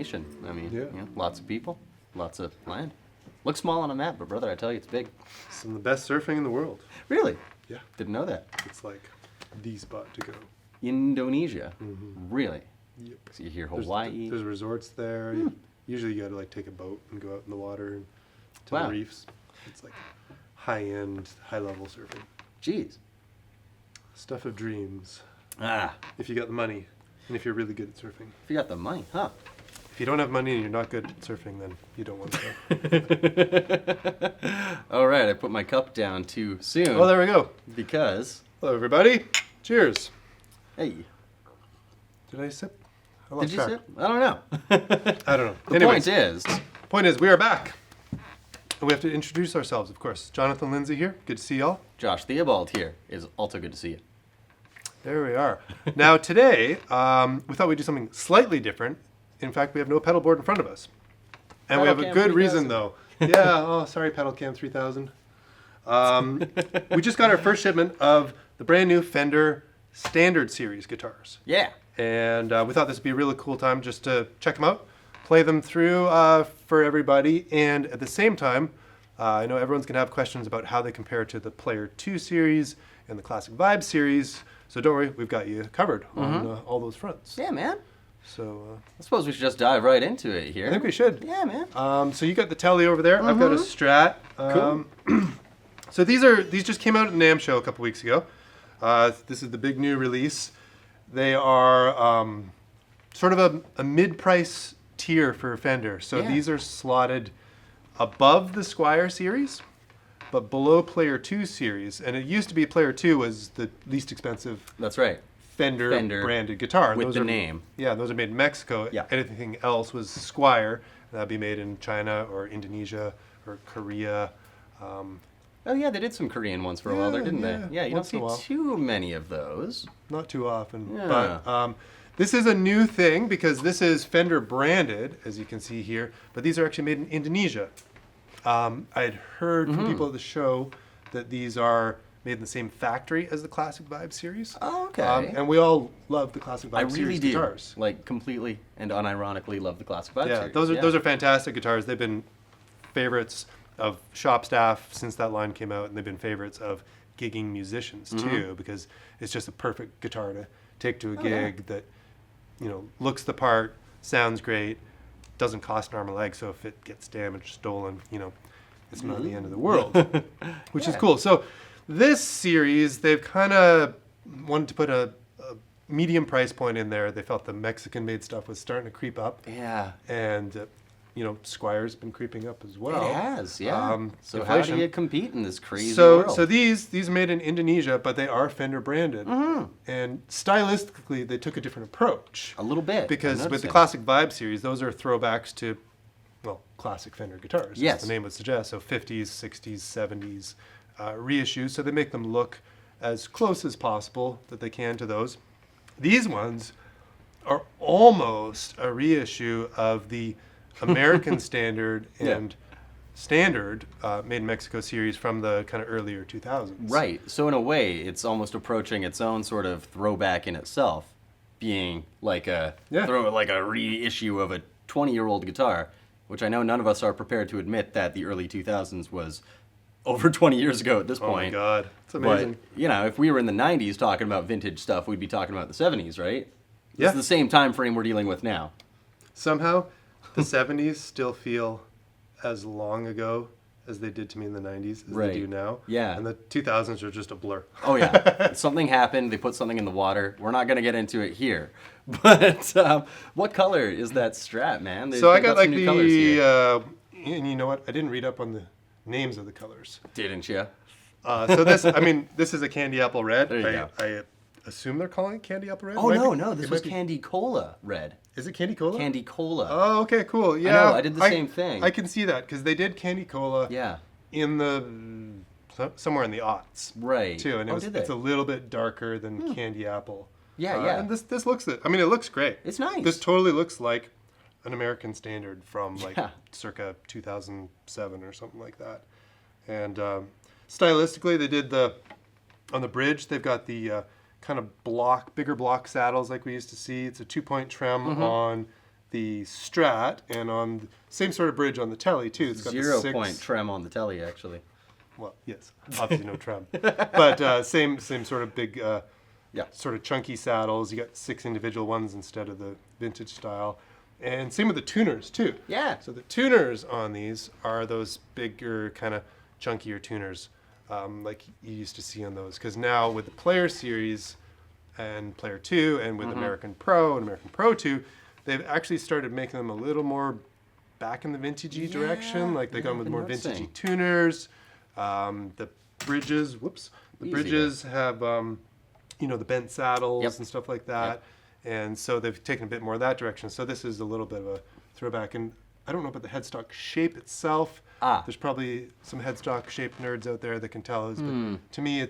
nation. I mean, Yeah. you know, lots of people, lots of land. Looks small on a map, but brother, I tell you, it's big. Some of the best surfing in the world. Really? Yeah. Didn't know that. It's like the spot to go. Indonesia? Mm-hmm. Really? Yep. So you hear There's- Hawaii. There's resorts there. Usually you got to like take a boat and go out in the water and to Wow. the reefs. It's like high-end, high-level surfing. Jeez. Stuff of dreams. Ah, If you got the money and if you're really good at surfing. if you got the money, huh? If you don't have money and you're not good at surfing, then you don't want to go. All right, I put my cup down too soon. Oh, there we go. Because, Hello, everybody. Cheers. hey, Did I sip? I did lost you track. sip? I don't know. I don't know. The Anyways, point is, we are back. And we have to introduce ourselves, of course. Jonathan Lindsay here. Good to see y'all. Josh Theobald here. Is also good to see you. There we are. Now today, we thought we'd do something slightly different. In fact, we have no pedal board in front of us. And we have a Pedal Cam good reason 3000. though. Yeah, oh, sorry, Pedal Cam 3000. We just got our first shipment of the brand new Fender Standard Series guitars. Yeah. And we thought this would be a really cool time just to check them out, play them through for everybody. And at the same time, I know everyone's going to have questions about how they compare to the Player 2 series and the Classic Vibe series. So don't worry, we've got you covered on all those fronts. Yeah, man. So I suppose we should just dive right into it here. I think we should. Yeah, man. So you got the Tele over there. I've got a Strat. Cool. So these just came out at NAMM show a couple weeks ago. This is the big new release. They are sort of a mid-price tier for Fender. So Yeah. these are slotted above the Squire series, but below Player 2 series. And it used to be Player 2 was the least expensive That's right. Fender Fender branded guitar. with Those the are, name. Yeah, those are made in Mexico. Yeah. Anything else was Squire. That'd be made in China or Indonesia or Korea. Oh yeah, they did some Korean ones for a while there, Yeah, didn't yeah, they? Yeah, you don't once in see a while. too many of those. Not too often. Yeah. But this is a new thing because this is Fender branded, as you can see here, but these are actually made in Indonesia. I'd heard from people at the show that these are made in the same factory as the Classic Vibe series. Oh, okay. And we all love the Classic Vibe I really series do. guitars. Like completely and unironically love the Classic Vibe Yeah, series. those are fantastic guitars. They've been favorites of shop staff since that line came out, and they've been favorites of gigging musicians too, because it's just a perfect guitar to take to a gig that, you know, looks the part, sounds great, doesn't cost an arm and a leg. So if it gets damaged, stolen, you know, it's not the end of the world, which is cool. So this series, they've kind of wanted to put a medium price point in there. They felt the Mexican-made stuff was starting to creep up. Yeah. And, you know, Squire's been creeping up as well. It has, yeah. So inflation. how do you compete in this crazy So world? so these are made in Indonesia, but they are Fender branded. And stylistically, they took a different approach. A little bit. Because I with noticed the it. Classic Vibe series, those are throwbacks to, well, classic Fender guitars. Yes. As the name would suggest. So 50s, 60s, 70s reissues. So they make them look as close as possible that they can to those. These ones are almost a reissue of the American Standard and Standard made in Mexico series from the kind of earlier 2000s. Right. So in a way, it's almost approaching its own sort of throwback in itself, being like a reissue of a 20-year-old guitar, which I know none of us are prepared to admit that the early 2000s was over 20 years ago at this Oh my point. God, it's amazing. But, you know, if we were in the 90s talking about vintage stuff, we'd be talking about the 70s, right? Yeah. It's the same time frame we're dealing with now. Somehow, the 70s still feel as long ago as they did to me in the 90s as they do now. Yeah. And the 2000s are just a blur. Oh, yeah. Something happened. They put something in the water. We're not going to get into it here. But what color is that Strat, man? So I got like some new colors here. and you know what? I didn't read up on the names of the colors. Didn't you? So this, I mean, this is a candy apple red. There you go. I assume they're calling it candy apple red. Oh, It might no. be- This it was might be- Candy Cola red. Is it candy cola? Candy Cola. Oh, okay, cool. Yeah, know, I did the same thing. I can see that because they did candy cola Yeah. in the somewhere in the aughts Right. too, and did they? it's a little bit darker than candy apple. Yeah, yeah. And this looks it. I mean, it looks great. It's nice. This totally looks like an American Standard from like Yeah. circa 2007 or something like that. And stylistically, they did on the bridge. They've got the kind of bigger block saddles like we used to see. It's a 2-point trem on the Strat, and on the same sort of bridge on the Tele too. It's got the 0-point trem on the Tele, actually. Well, yes, obviously no trem, but same sort of big, Yeah. sort of chunky saddles. You got 6 individual ones instead of the vintage style, and same with the tuners too. Yeah. So the tuners on these are those bigger, kind of chunkier tuners, like you used to see on those. Because now with the Player Series and Player 2, and with American Pro and American Pro 2, they've actually started making them a little more back in the vintagey direction. Like they've gone with more vintagey tuners. The bridges, bridges have, you know, the bent saddles and stuff like that. And so they've taken a bit more of that direction. So this is a little bit of a throwback. And I don't know about the headstock shape itself. There's probably some headstock shape nerds out there that can tell us. But to me, at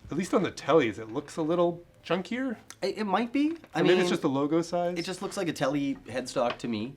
least on the Teles, it looks a little chunkier. It might be. I mean, mean, it's just the logo size. It just looks like a Tele headstock to me.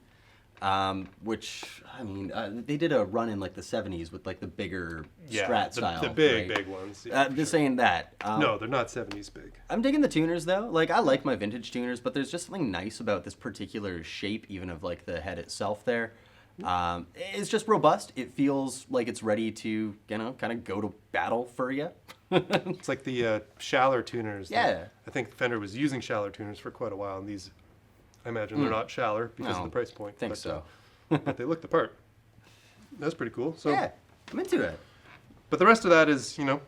Which, I mean, they did a run in like the 70s with like the bigger Strat style. The big, right? big ones. Yeah, just saying that. No, they're not 70s big. I'm digging the tuners though. Like, I like my vintage tuners, but there's just something nice about this particular shape, even of like the head itself there. It's just robust. It feels like it's ready to, you know, kind of go to battle for you. It's like the Schaller tuners. Yeah. I think Fender was using Schaller tuners for quite a while, and these, I imagine they're not Schaller because of the price point. I think so. But they look the part. That's pretty cool. So, yeah, I'm into it. But the rest of that is, you know,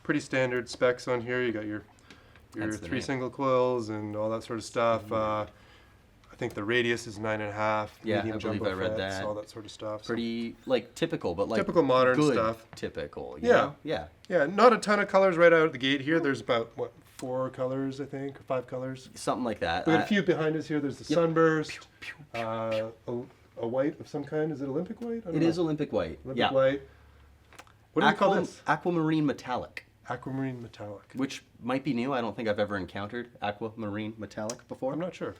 pretty standard specs on here. You got your That's the 3 name. single coils and all that sort of stuff. I think the radius is 9.5. Yeah, medium I believe jumbo I read frets, that. all that sort of stuff. So, Pretty, like, typical, but like Typical modern good stuff. Typical, you Yeah. know? Yeah. yeah, not a ton of colors right out of the gate here. There's about, 4 colors, I think, or 5 colors. Something like that. We got a few behind us here. There's the Sunburst, Pew, pew, a white of some kind. Is it Olympic white? I don't It know. is Olympic white. Olympic Yeah. white. What do you call this? Aquamarine metallic, Aquamarine metallic. which might be new. I don't think I've ever encountered aquamarine metallic before. I'm not sure.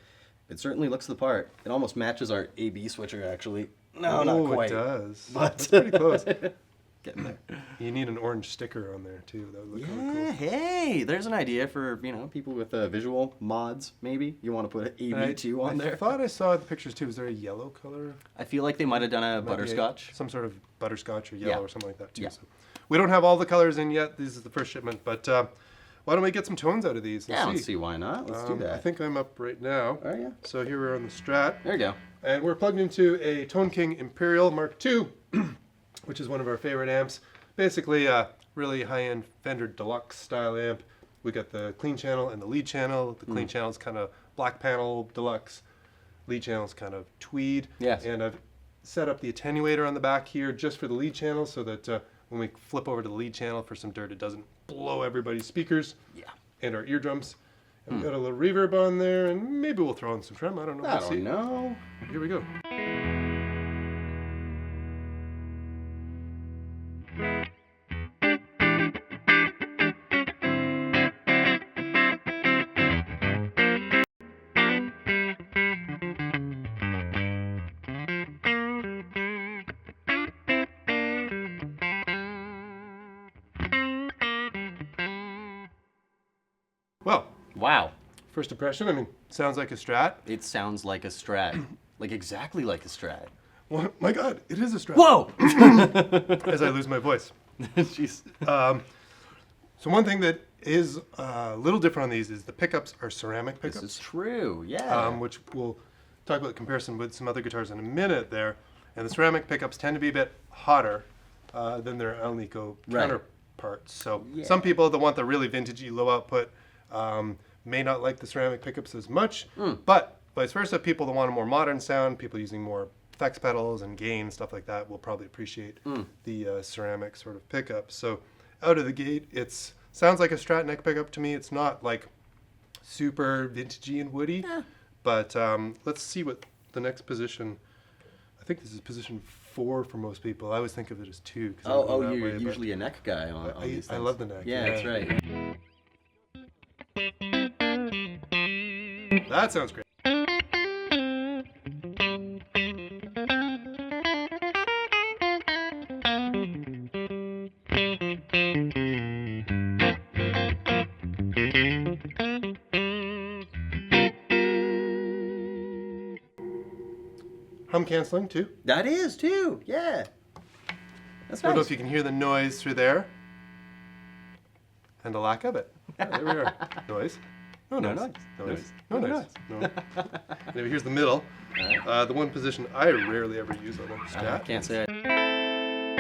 It certainly looks the part. It almost matches our AB switcher, actually. No, not quite. It does. But That's pretty close. Getting there. You need an orange sticker on there too. That would look really Yeah, cool. hey, there's an idea for, you know, people with visual mods, maybe. You want to put an AB2 on there. I thought I saw the pictures too. Was there a yellow color? I feel like they might have done a Might be butterscotch. some sort of butterscotch or yellow Yeah. or something like that too. Yeah. So we don't have all the colors in yet. This is the first shipment, but why don't we get some tones out of these? Yeah, let's see why not. Let's do that. I think I'm up right now. Oh, yeah. So here we're on the Strat. There you go. And we're plugged into a Tone King Imperial Mark II, which is one of our favorite amps. Basically a really high-end Fender Deluxe style amp. We got the clean channel and the lead channel. The clean channel is kind of black panel deluxe. Lead channel is kind of tweed. Yes. And I've set up the attenuator on the back here just for the lead channel so that when we flip over to the lead channel for some dirt, it doesn't blow everybody's speakers Yeah. and our eardrums. And we've got a little reverb on there, and maybe we'll throw in some trem. I don't know. I We'll see. don't know. Here we go. Well, Wow. first impression, I mean, sounds like a Strat. It sounds like a Strat. Like exactly like a Strat. What? My God, it is a Strat. Whoa! As I lose my voice. Jeez. So one thing that is a little different on these is the pickups are ceramic This pickups. is true. Yeah. Which we'll talk about the comparison with some other guitars in a minute there. And the ceramic pickups tend to be a bit hotter than their Alnico Right. counterparts. So Yeah. some people that want the really vintagey low output may not like the ceramic pickups as much, but vice versa, people that want a more modern sound, people using more effects pedals and gain, stuff like that, will probably appreciate the ceramic sort of pickup. So out of the gate, it sounds like a Strat neck pickup to me. It's not like super vintagey and woody, but let's see what the next position. I think this is position 4 for most people. I always think of it as 2. 'Cause I'm going that You're way, but usually a neck guy on these things. I love the neck. Yeah, that's right. That sounds great. hum canceling too. That is too. Yeah. That's I don't know nice. if you can hear the noise through there. And the lack of it. Yeah, there we are. Noise. No No noise. noise. Noise. No No noise. noise. No. Anyway, here's the middle. The one position I rarely ever use on a I Strat. can't say I...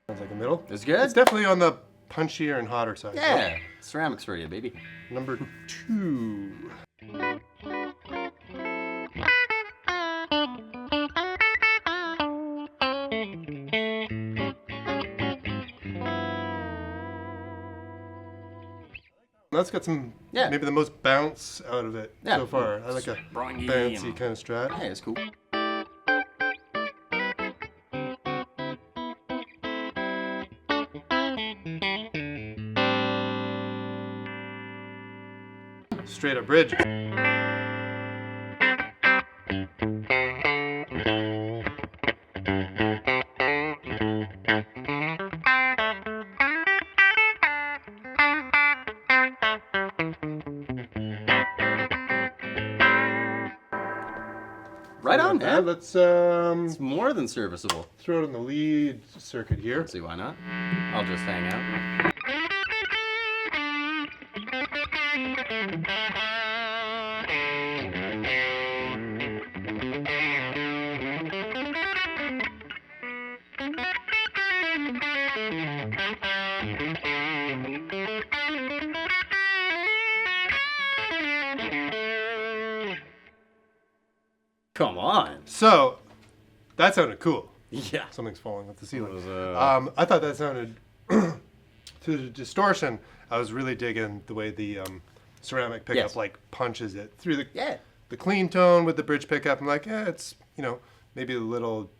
Sounds like a middle. It's good? It's definitely on the punchier and hotter side. Yeah. Ceramics for you, baby. Number 2. That's got some, maybe the most bounce out of it so far. I like a Springy bouncy and- kind of Strat. Yeah, it's cool. Straight up bridge. Right on, man. Let's It's more than serviceable. throw it in the lead circuit here. Let's see, why not? I'll just hang out. Come on. So, that sounded cool. Yeah. Something's falling off the ceiling. It was, I thought that sounded, to the distortion, I was really digging the way the ceramic pickup Yes. like punches it through the Yeah. the clean tone with the bridge pickup. I'm like, yeah, it's, you know, maybe a little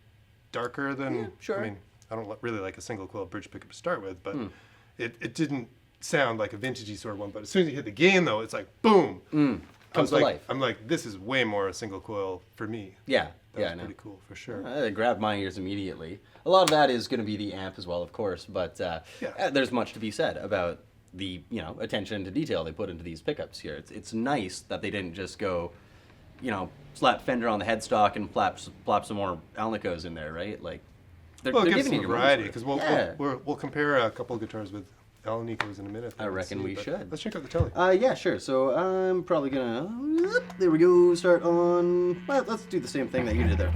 darker than, Yeah, sure. I mean, I don't really like a single coil bridge pickup to start with, but it didn't sound like a vintagey sort of one. But as soon as you hit the gain though, it's like, boom. I was Comes to like, life. I'm like, this is way more a single coil for me. Yeah. That Yeah, was I know. pretty cool for sure. It grabbed my ears immediately. A lot of that is going to be the amp as well, of course, but there's much to be said about the attention to detail they put into these pickups here. It's nice that they didn't just go, slap Fender on the headstock and plop some more Alnicos in there, right? Like they're Well, it gives giving some you your variety money's because worth. we'll compare a couple of guitars with Alnicos in a minute. I reckon we should. Let's check out the Tele. Yeah, sure. So I'm probably gonna. There we go. Start on. Well, let's do the same thing that you did there.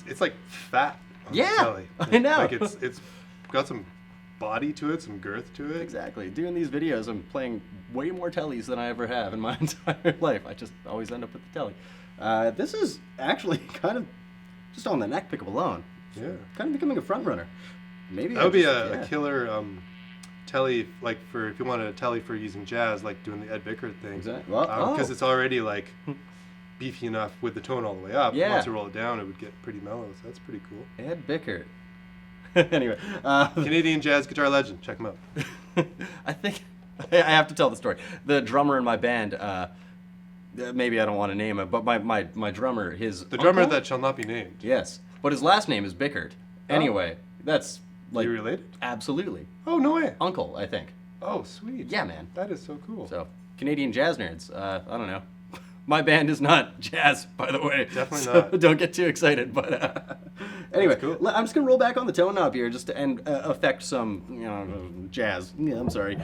It's like fat. On Yeah, the Tele. I know. Like it's got some body to it, some girth to it. Exactly. Doing these videos, I'm playing way more tellies than I ever have in my entire life. I just always end up with the telly. This is actually kind of just on the neck pickup alone. Yeah. Kind of becoming a front runner. Maybe That would be a killer Tele, like for if you wanted a Tele for using jazz, like doing the Ed Bickert thing. Exactly. Because it's already like beefy enough with the tone all the way up. Yeah. Once you roll it down, it would get pretty mellow. So that's pretty cool. Ed Bickert. Anyway, Canadian jazz guitar legend. Check him out. I think I have to tell the story. The drummer in my band, maybe I don't want to name it, but my drummer, The drummer uncle? that shall not be named. Yes, but his last name is Bickert. Anyway, that's like you related? absolutely Oh, no way. uncle, I think. Oh, sweet. Yeah, man. That is so cool. So Canadian jazz nerds. I don't know. My band is not jazz, by the way. Definitely so not. Don't get too excited. But anyway, cool. I'm just gonna roll back on the tone knob here just to affect some jazz. Yeah, I'm sorry.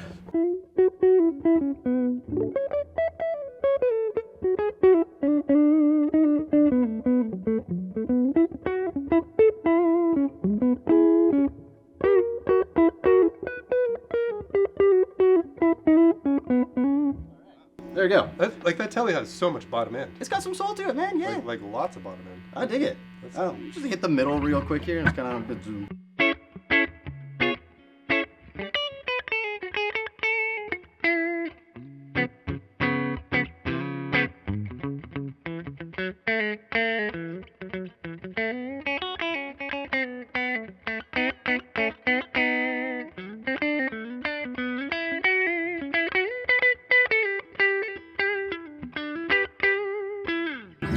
There you go. That Tele has so much bottom end. It's got some soul to it, man. Yeah, Like lots of bottom end. I dig it. Just hit the middle real quick here. It's kind of a bit zoom.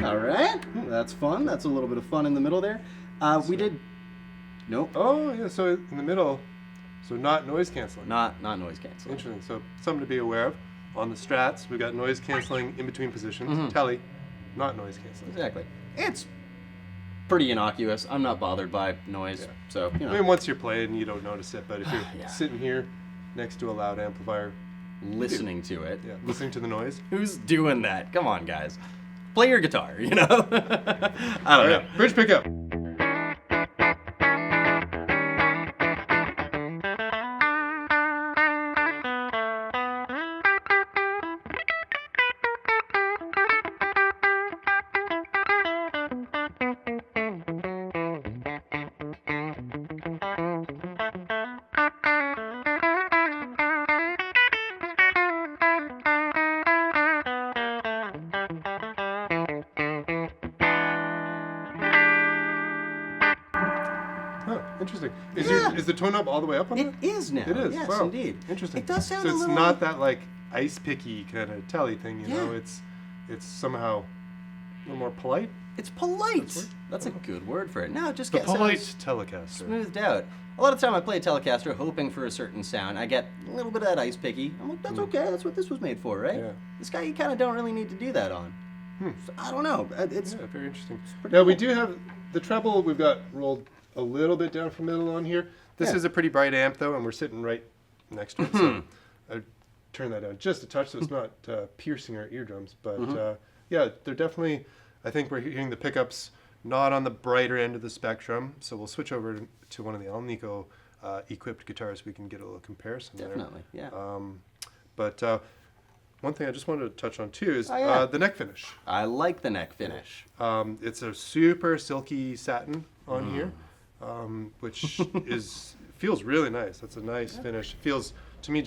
All right, that's fun. That's a little bit of fun in the middle there. We did. Nope. Oh yeah, so in the middle, so not noise canceling. Not noise canceling. Interesting. So something to be aware of. On the Strats, we've got noise canceling in between positions. Tele, not noise canceling. Exactly. It's pretty innocuous. I'm not bothered by noise, so you know. I mean, once you're playing, you don't notice it. But if you're sitting here next to a loud amplifier, Listening to it. yeah, listening to the noise. Who's doing that? Come on, guys. Play your guitar, you know? I don't know. Bridge pickup. Interesting. Is the tone knob all the way up on It is now. It is. Yes, wow. indeed. Interesting. It does sound so a it's little... not that like ice picky kind of telly thing, you know. Yeah. It's somehow a little more polite. It's polite. That's a good word for it. No, it just The gets polite Telecaster. smoothed out. A lot of time I play a Telecaster hoping for a certain sound. I get a little bit of that ice picky. I'm like, that's okay. That's what this was made for, right? Yeah. This guy, you kind of don't really need to do that on. So, I don't know. It's Yeah, very interesting. pretty Now we cool. do have the treble. We've got rolled a little bit down from middle on here. This Yeah. is a pretty bright amp though, and we're sitting right next to it. So I turn that down just a touch so it's not piercing our eardrums. But yeah, they're definitely. I think we're hearing the pickups not on the brighter end of the spectrum. So we'll switch over to one of the Alnico equipped guitars. We can get a little comparison Definitely, there. yeah. But one thing I just wanted to touch on too is yeah. the neck finish. I like the neck finish. It's a super silky satin on here, which feels really nice. That's a nice finish. It feels to me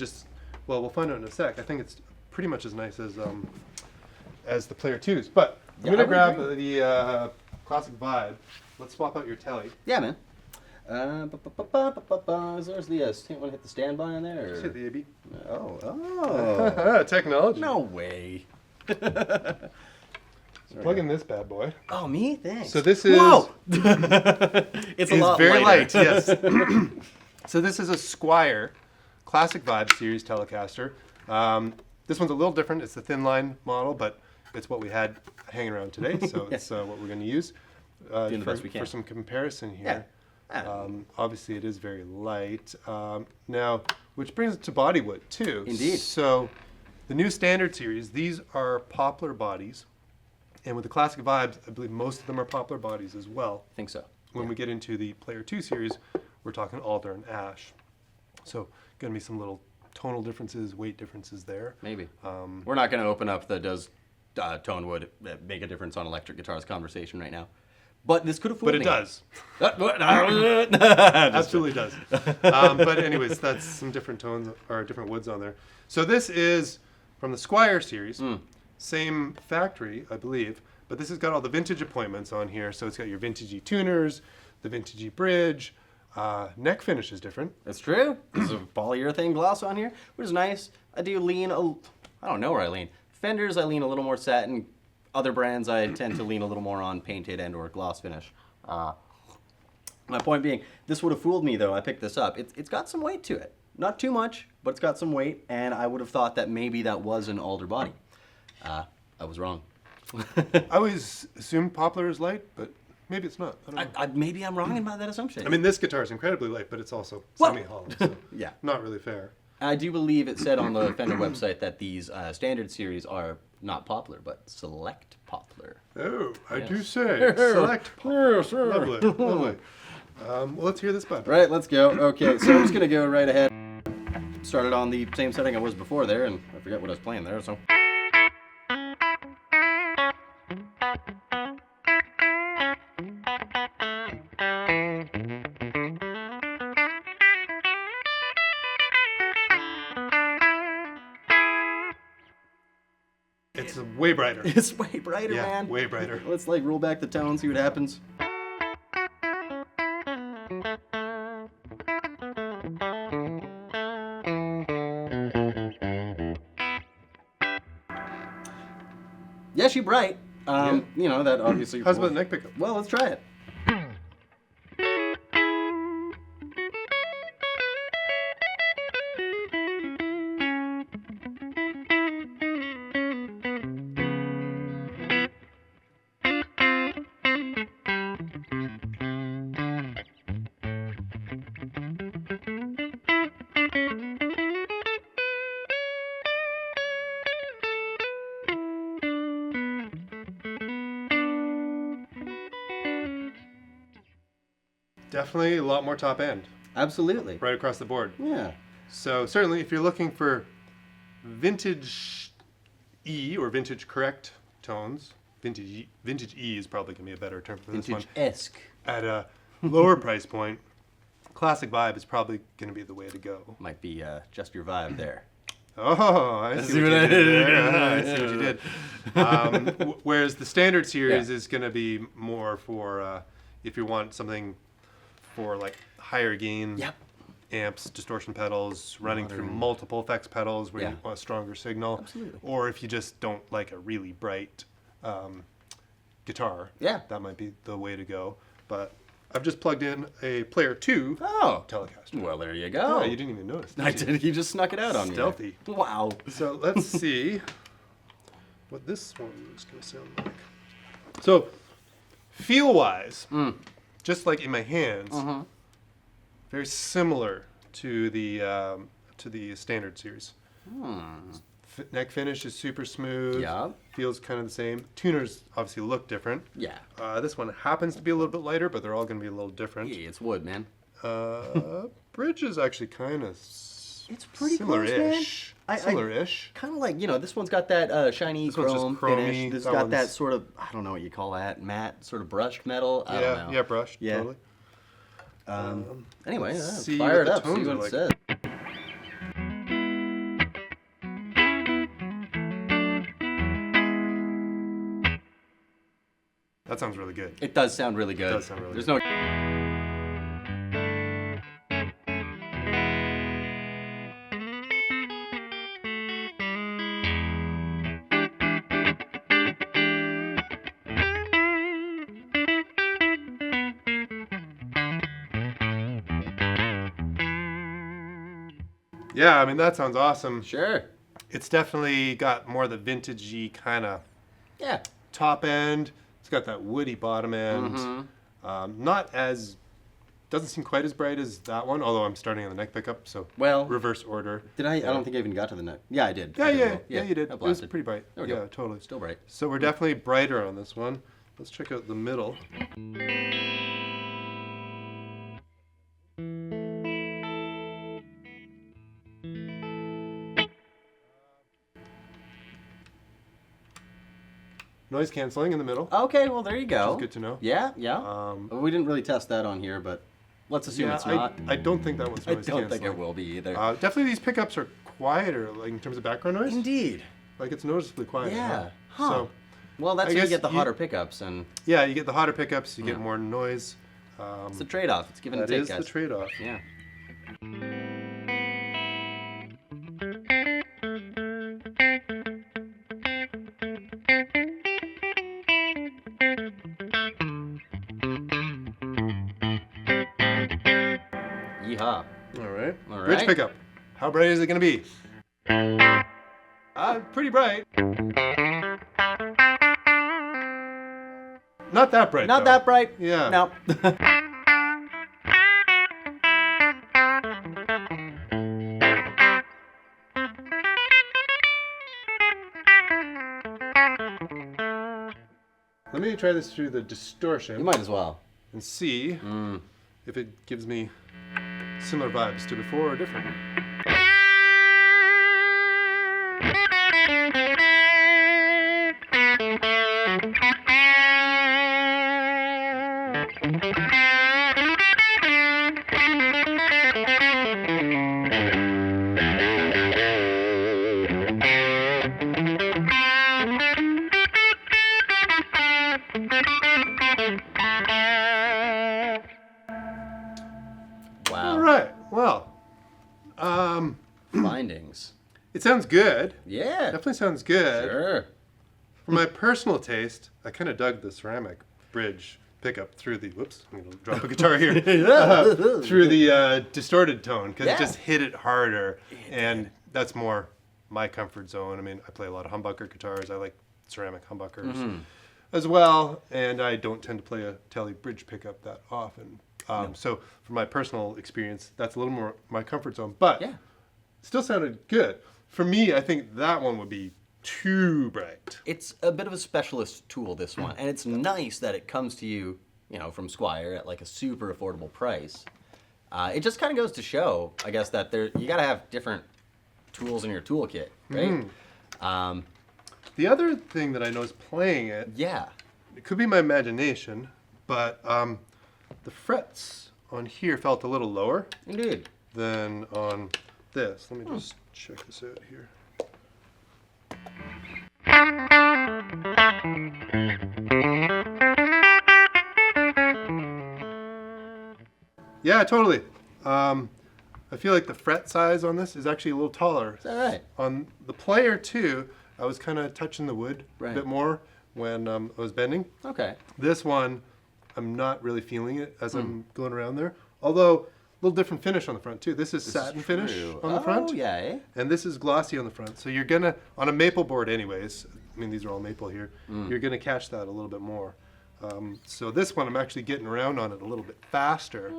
well, we'll find out in a sec. I think it's pretty much as nice as the Player 2s. But I'm gonna grab the classic vibe. Let's swap out your telly. Yeah, man. There's the want to hit the standby on there? Just hit the AB. Oh. Technology. No way. Plug in this bad boy. Oh, me? Thanks. So this is. Whoa! It's a lot very lighter. light. Yes. So this is a Squier Classic Vibe Series Telecaster. This one's a little different. It's the thin line model, but it's what we had hanging around today, so it's what we're going to use Doing the best we can. for some comparison here. Yeah. Obviously, it is very light. Now, which brings it to bodywood too. Indeed. So, the new Standard Series, these are poplar bodies, and with the Classic Vibes, I believe most of them are poplar bodies as well. I think so. When we get into the Player 2 series, we're talking alder and ash. So, going to be some little tonal differences, weight differences there. Maybe. We're not going to open up the does tone wood make a difference on electric guitars conversation right now. But this could have fooled But me. it does. Absolutely Absolutely does. But anyways, that's some different tones or different woods on there. So this is from the Squier series. Same factory, I believe. But this has got all the vintage appointments on here. So it's got your vintagey tuners, the vintagey bridge. Neck finish is different. That's true. There's a polyurethane gloss on here, which is nice. I do lean, I don't know where I lean. Fenders, I lean a little more satin. Other brands, I tend to lean a little more on painted and or gloss finish. My point being, this would have fooled me though. I picked this up. It's got some weight to it. Not too much, but it's got some weight, and I would have thought that maybe that was an alder body. I was wrong. I always assumed poplar is light, but maybe it's not. I don't know. Maybe I'm wrong about that assumption. I mean, this guitar is incredibly light, but it's also Well- semi-hollow, so Yeah. not really fair. I do believe it said on the Fender website that these standard series are not poplar, but select poplar. Oh, I do Yes. say. Select poplar. Yes, sir. Lovely, lovely. Well, let's hear this bud. Right, let's go. Okay, so I'm just going to go right ahead. Started on the same setting I was before there, and I forget what I was playing there, so. It's way brighter. It's way brighter, Yeah, man. way brighter. Let's like roll back the tone, see what happens. Yeah, she bright. You know, that obviously. How's about the neck pickup? Well, let's try it. Definitely a lot more top end, Absolutely. right across the board. Yeah. So certainly, if you're looking for vintage E or vintage correct tones, vintage E is probably gonna be a better term for this one. Vintage-esque. At a lower price point, classic vibe is probably gonna be the way to go. Might be just your vibe there. Oh, I see what you did there. I see what you did. Whereas the standard series is going to be more for if you want something for like higher gain amps, distortion pedals, running through multiple effects pedals where you want a stronger signal. Absolutely. Or if you just don't like a really bright guitar, that might be the way to go. But I've just plugged in a Player 2 Telecaster. Well, there you go. Oh, you didn't even notice. I did. You just snuck it out on me. Stealthy. Wow. So let's see what this one is going to sound like. So, feel-wise, just like in my hands, very similar to the standard series. Neck finish is super smooth. Yeah. Feels kind of the same. Tuners obviously look different. Yeah. This one happens to be a little bit lighter, but they're all going to be a little different. Yeah, it's wood, man. Bridge is actually kind of It's pretty close, man. Similar-ish. Kind of like, you know, this one's got that shiny This one's just chrome chromey. finish. This That got that one's- sort of, I don't know what you call that, matte, sort of brushed metal. I don't know. Yeah, brushed, Yeah. totally. Anyway, see fire what it the up, see tones what are it like. says. That sounds really good. It does sound really good. It does sound really There's good. no... Yeah, I mean, that sounds awesome. Sure. It's definitely got more the vintagey kind of Yeah. top end. It's got that woody bottom end. Not as, doesn't seem quite as bright as that one, although I'm starting on the neck pickup, so Well, reverse order. did I? I don't think I even got to the neck. Yeah, I did. Yeah, I did yeah, well. yeah, you did. I It was blasted. pretty bright. There we Yeah, go. totally. Still bright. So we're definitely brighter on this one. Let's check out the middle. Noise canceling in the middle. Okay, well, there you go. Which is good to know. Yeah, yeah. Um, Well, we didn't really test that on here, but let's assume Yeah, it's not. I don't think that one's I noise don't canceling. think it will be either. Definitely these pickups are quieter, like in terms of background noise. Indeed. Like it's noticeably quieter. Yeah. Huh. So Well, that's I when you guess get the you- hotter pickups, and yeah, you get the hotter pickups, you Yeah. get more noise. it's a trade-off. It's give and That take, is the guys. trade-off. Yeah. Yeehaw. All right. All Bridge right. pickup. How bright is it going to be? Pretty bright. Not that bright. Not though. that bright. Yeah. No. Let me try this through the distortion You might as well. and see if it gives me similar vibes to before or different. Wow. All right. Well, Findings. it sounds good. Yeah. Definitely sounds good. Sure. For my personal taste, I kind of dug the ceramic bridge pickup through the, whoops, I'm going to drop a guitar here, through the distorted tone, because it just hit it harder, and that's more my comfort zone. I mean, I play a lot of humbucker guitars. I like ceramic humbuckers as well, and I don't tend to play a Tele bridge pickup that often. So from my personal experience, that's a little more my comfort zone, but still sounded good. For me, I think that one would be too bright. It's a bit of a specialist tool, this one, and it's nice that it comes to you, you know, from Squire at like a super affordable price. It just kind of goes to show, I guess, that you got to have different tools in your toolkit, right? The other thing that I know is playing it, it could be my imagination, but the frets on here felt a little lower Indeed. than on this. Let me just check this out here. Yeah, totally. I feel like the fret size on this is actually a little taller. Is that right? On the player too, I was kind of touching the wood a bit more when I was bending. Okay. This one, I'm not really feeling it as I'm going around there. Although, a little different finish on the front too. This is satin finish on the front. Oh, yeah, eh? And this is glossy on the front. So you're gonna, on a maple board anyways, I mean these are all maple here, you're gonna catch that a little bit more. So this one I'm actually getting around on it a little bit faster.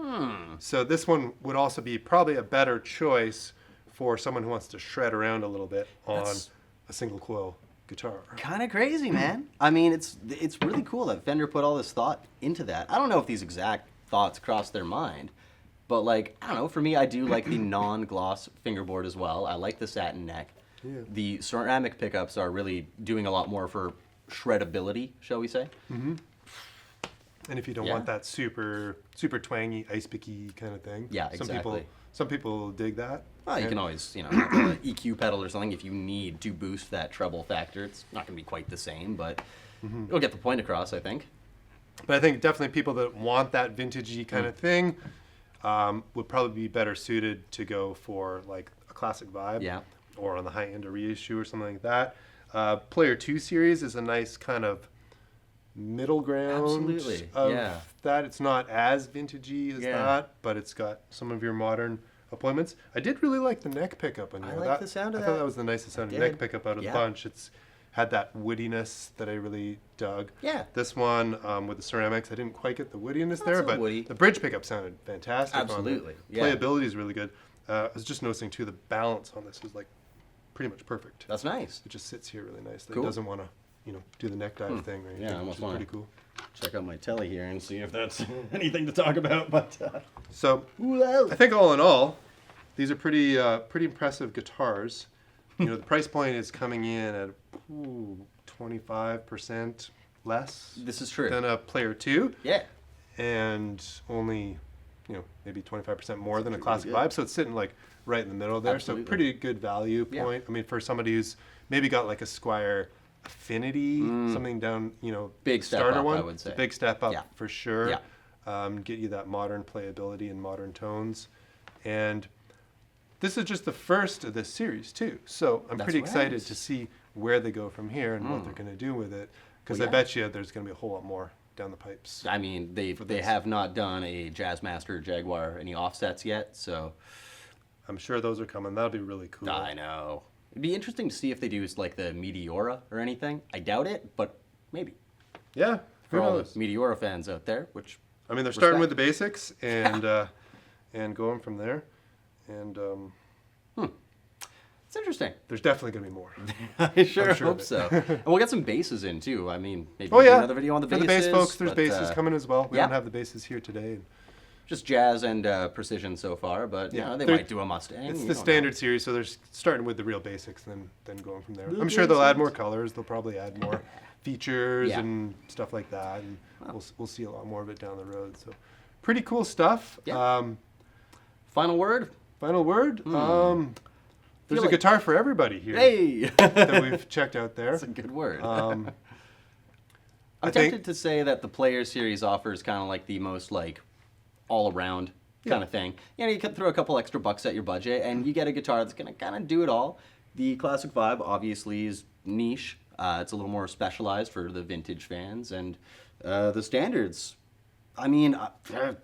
So this one would also be probably a better choice for someone who wants to shred around a little bit on a single coil guitar. Kind of crazy, man. I mean, it's really cool that Fender put all this thought into that. I don't know if these exact thoughts crossed their mind, but like, I don't know, for me, I do like the non-gloss fingerboard as well. I like the satin neck. Yeah. The ceramic pickups are really doing a lot more for shreddability, shall we say. And if you don't want that super twangy, ice picky kind of thing. Yeah, exactly. Some people dig that. Well, you can always, you know, have an EQ pedal or something if you need to boost that treble factor. It's not going to be quite the same, but it'll get the point across, I think. But I think definitely people that want that vintagey kind of thing would probably be better suited to go for like a classic vibe. Yeah. Or on the high end, a reissue or something like that. Player 2 series is a nice kind of middle ground. Absolutely. Of Yeah. that. It's not as vintagey as that, but it's got some of your modern appointments. I did really like the neck pickup on here. I like the sound of I that. thought that was the nicest sounding neck pickup out of the bunch. It's had that woodiness that I really dug. Yeah. This one with the ceramics, I didn't quite get the woodiness there, so but woody. the bridge pickup sounded fantastic. Absolutely. On it. Playability is really good. I was just noticing too, the balance on this is like pretty much perfect. That's nice. It just sits here really nicely. Cool. It doesn't want to, do the neck dive thing or anything, Yeah, I which almost is wanna pretty cool. check out my telly here and see if that's anything to talk about. But So I think all in all, these are pretty impressive guitars. The price point is coming in at 25% less this is true. than a Player 2. Yeah. And only, maybe 25% more than a classic good. vibe. So it's sitting like right in the middle there. Absolutely. So pretty good value point. I mean, for somebody who's maybe got like a Squire Affinity, something down, Big step starter up, one. I would say. It's a big step up for sure. Yeah. Get you that modern playability and modern tones. And this is just the first of this series too. So I'm pretty excited to see where they go from here and what they're going to do with it. Because I bet you there's going to be a whole lot more down the pipes. I mean, they have not done a Jazzmaster Jaguar any offsets yet, so I'm sure those are coming. That'll be really cool. I know. It'd be interesting to see if they do like the Meteora or anything. I doubt it, but maybe. Yeah, For all the Meteora fans out there, which I mean, they're starting with the basics and and going from there. And it's interesting. there's definitely going to be more. I sure of hope it. so. And we'll get some basses in too. I mean, maybe Oh do yeah, another video on the for basses. the bass folks, there's but, basses coming as well. We yeah. don't have the basses here today. Just jazz and precision so far, but Yeah, they they're- might do a Mustang. It's you the don't standard series, so they're starting with the real basics, then going from there. I'm sure they'll add more colors. They'll probably add more features Yeah. and stuff like that. And we'll see a lot more of it down the road. So pretty cool stuff. Yeah. Final word? Final word. There's a like- guitar for everybody here Hey! that we've checked out there. That's a good word. Um, I'm I think- tempted to say that the Player Series offers kind of like the most like all-around kind of thing. You know, you can throw a couple extra bucks at your budget, and you get a guitar that's gonna kind of do it all. The Classic Vibe obviously is niche. It's a little more specialized for the vintage fans, and the Standards. I mean, I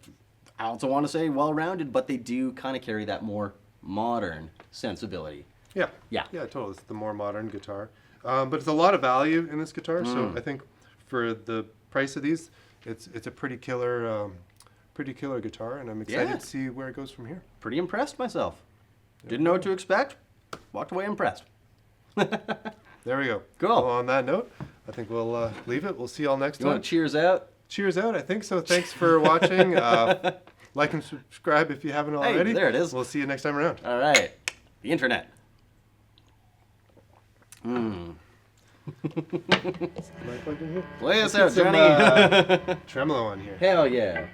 also want to say well-rounded, but they do kind of carry that more modern sensibility. Yeah. Yeah. Yeah, totally. It's the more modern guitar. But it's a lot of value in this guitar, so I think for the price of these, it's a pretty killer guitar, and I'm excited Yeah. to see where it goes from here. Pretty impressed myself. Didn't know what to expect. Walked away impressed. There we go. Cool. Well, on that note, I think we'll leave it. We'll see y'all next You time. want to cheers out? Cheers out. I think so. Thanks for watching. Like and subscribe if you haven't already. there it is. We'll see you next time around. All right. The internet. Am I plugged in here? Play us Let's out, get some, Johnny. Tremolo on here. Hell yeah.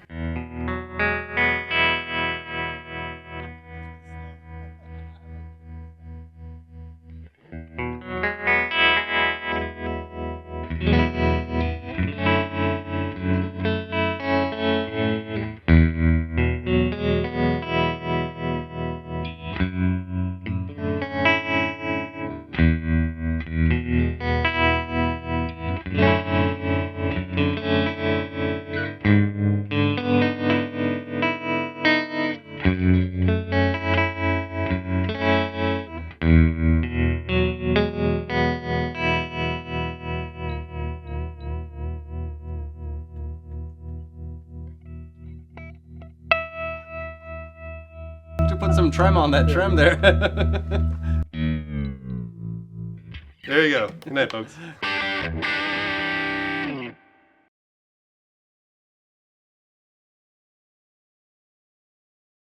To put some trem on that trem there. There you go. Good night, folks.